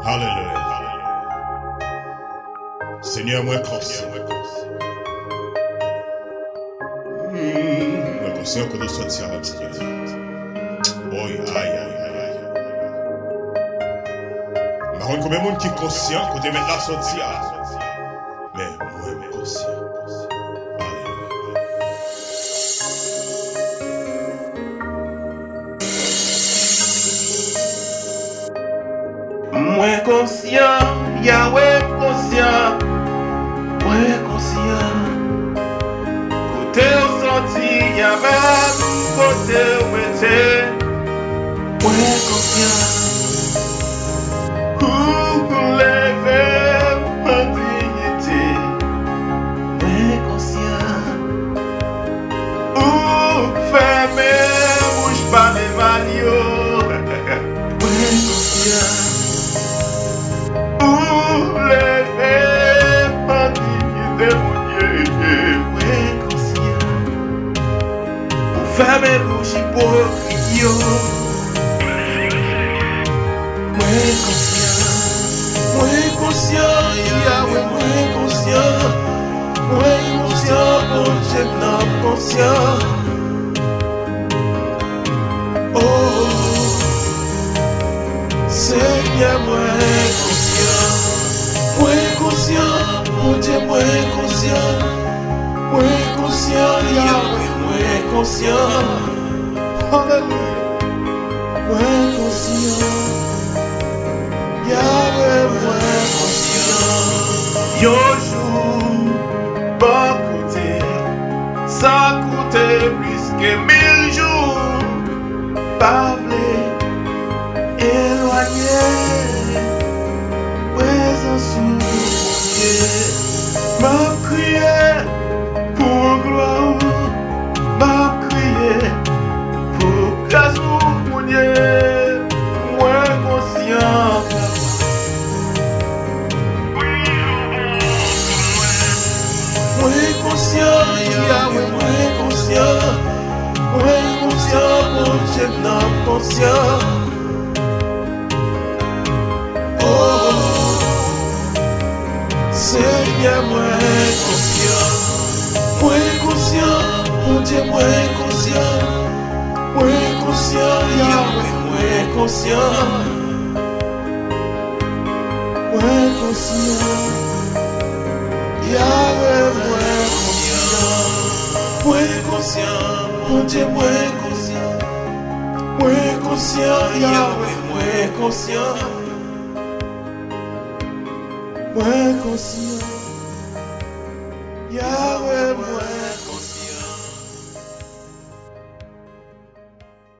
Alléluia. Seigneur, moi conscient. Moi conscient que nous sortir à Dieu. Oh, aïe, aïe, aïe. Par contre, combien de monde qui est conscient que tu mets la sortir? Mais moi, conscient. Moins conscient, Yahweh conscient, moins conscient. Côté au sorti, Yahweh, côté où était, moins conscient. Lever ma dignité, moins conscient. Fermer, bouge pas les valios, moins conscient. Lever ma dignité, mon Dieu, moins conscient. Fermer bouche pour yo, moins conscient. Moins conscient, Yahweh, moins conscient. Moins conscient, mon Dieu, non conscient. Oh, Seigneur, moins conscient. Moins conscient, mon Dieu, moins conscient. Moins conscient, Yahweh, moins conscient. Alléluia. Moins conscient. Yahweh, moins conscient. Yo jour, pas coûté, ça coûtait plus que 1000 jours. Pas éloigné, présence sous pied. M'a crié pour gloire, m'a crié pour grâce, mon Dieu, moins conscient. Moins conscient, Yahweh, moins conscient. Moins conscient, mon Dieu, non conscient. Oh, Seigneur, moins conscient. Moins conscient, mon Dieu, moins conscient. Moins conscient, Yahweh, moins conscient. Moins conscient. Yahweh, moins conscient. Moins conscient, mon Dieu, moins conscient. Moins conscient, Yahweh, moins conscient. Moins conscient. Yahweh.